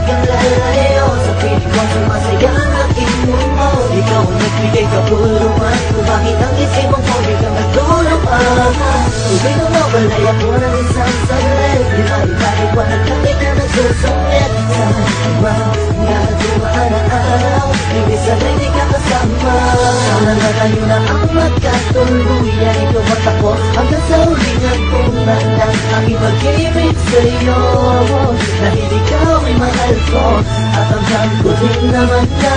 kang lalayo sa piling ko, sumasaya ang aking mundo. Ikaw ang nagbigay kabuluhan kung bakit ang isip mong ko biglang nagtulungan. Tubig na mawalay ako ng isang saglit, di maipaliwanag lang ikaw nagsusungit. Sa mga dumaan na araw, ibig sabihin di ka kasama. Sana na tayo na ang magkatuluyan, ikaw at ako hanggang sa huling hagpunan ng aking pag-ibig sa'yo. Dahil ikaw ay mahal ko at hanggang ko din naman na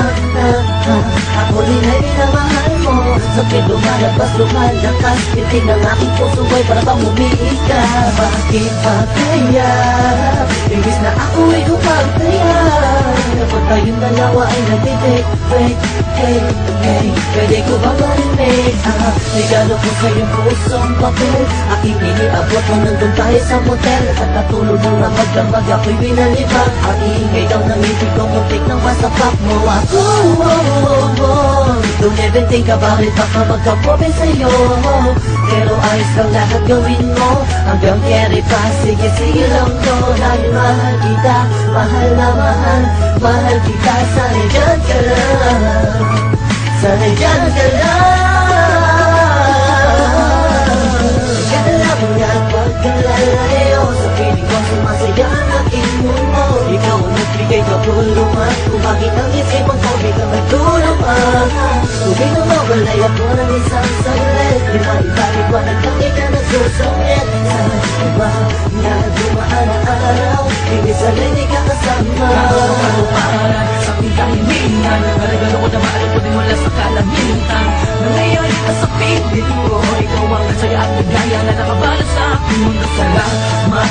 ako din ay minamahal mo. Sakit lumalabas, lumalakas, pitig ng aking puso ay para bang umiika. Bakit ba kaya imbis na ako ay kumagtaya, kapag tayong dalawa ay nagtitake-fake? Hey, hey, pwede ko ba marinig? Regalo ko sa iyong pusong papel, aking iniabot mo nandun tayo sa motel. At natulog mo na magdamag, ako'y binalibag. Ang iingay daw ng ibig ko, muntik nang masapak mo ako. Don't even think about it, baka magkapobe sa'yo. Pero ayos lang lahat gawin mo, hanggang carry pa, sige sige lang to. Dahil mahal kita, mahal na mahal, mahal kita. Sana'y dyan ka lang, sana'y dyan ka lang. Kala mo yan, huwag kang lalayo sa piling ko, sumasaya ang aking mundo. Ikaw ang nagbigay kabuluhan kung bakit ang isip mong ko biglang nagtulungan. Tubig na mawalay ako ng isang saglit, di maipaliwanag lang ikaw nagsusungit. Sa mga dumaan na araw, ibig sabihin di ka kasama. Sa aking kahilingan, regalo ko na maalam ko din mula sa kalamitan. Na ngayon ito sa piling ko, ikaw ang saya at ligaya na nakabalot sa aking mundo. Salamat,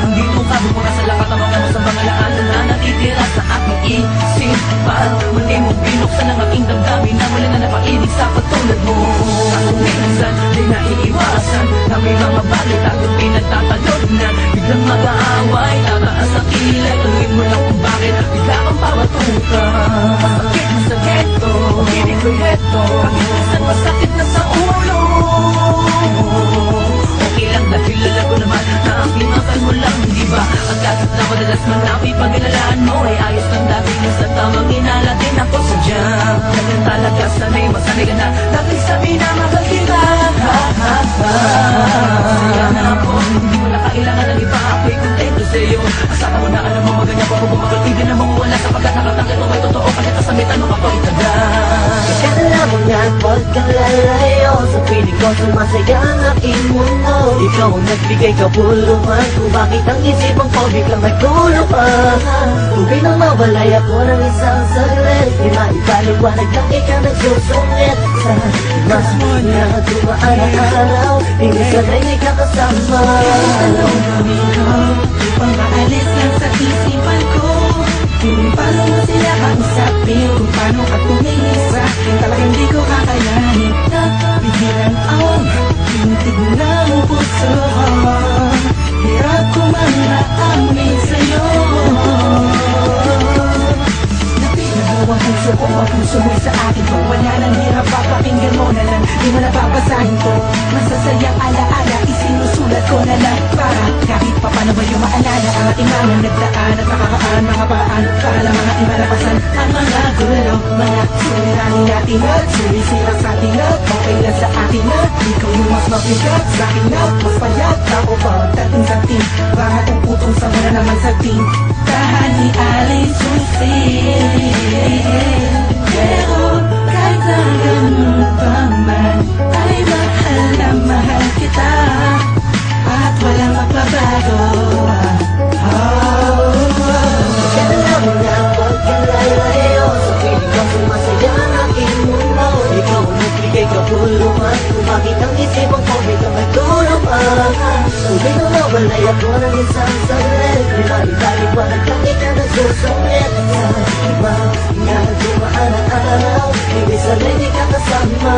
hindi mo kabukura sa lahat ng mga masamang alaanan na natitira sa aking isipan. Muli mong binuksan ang aking damdamin na wala na napaibig sa katulad mo. Kaso minsan, di naiiwasan na may mga bagay tayong pinagtatalog na biglang mag-aaway, tataas ang kilay. Tuloy mo lang kung bakit bigla kang pawatuka. Masakit na sa ghetto, hindi ko heto, kahit minsan masakit na sa ulo. Okay lang dahil alam ko naman na ang pinakal mo lang, di ba? Ang kahit na madalas man na ipag-inalaan mo ay ayos lang dati yung sa tamang inala din ako sa jam. Ganyan talaga sanay, masanay ka na dahil sabi na mahal kita. Masaya na ako, hindi mo na kailangan ng iba, ako'y kontento sa'yo. Asama mo na alam mo maganya pa ako bumagal-ibig na mawawala sapagkat nakatanggal mo may totoo kahit nasamit ano ka pa itagal. Kala mo nga, huwag kang lalayo sa piling ko, sumasaya ang aking mundo. Ikaw ang nagbigay kabuluhan kung bakit ang isip mong ko biglang nagtulungan. Tubig na mawalay ako ng isang saglit, di maipaliwanag lang ikaw nagsusungit. Sa mga dumaan na araw, ibig sabihin di ka kasama. Anong gawin ko upang maalis lang sa isipan ko? Kung paano mo sila kausapin, kung paano ka tumingin sa akin, talagang di ko kakayanin. Napigilan ang tintig ng puso, hirap ko man maamin sa'yo. Napinagawa ang puso ko, ang puso mo'y sa akin ko. Wala nang hirap, papakinggan mo na lang, di mo napapasahin ko. Masasayang alaala, isinusulat ko na lang para kahit pa paano ba yung maalala ang ating mga nagdaan at nakakaan mga paan para mga imalapasan ang mga gulo, mga suliranin natin at sumisira sa atin at okay lang sa atin na ikaw yung mas mabigat sa akin na mas payat ako pa dating sa atin bakit ang putong sa muna naman sa atin tahan ni Alice Susi. Pero kahit na ganun pa man ay mahal na mahal kita at walang magbabago. Kala mo nga, huwag kang lalayo sa piling ko, sumasaya ang aking mundo. Ikaw ang nagbigay kabuluhan kung bakit ang isip mong ko biglang nagtulungan. Tubig na mawalay ako ng isang saglit, di maipaliwanag lang ikaw nagsusungit. Sa mga dumaan na araw, ibig sabihin di ka kasama.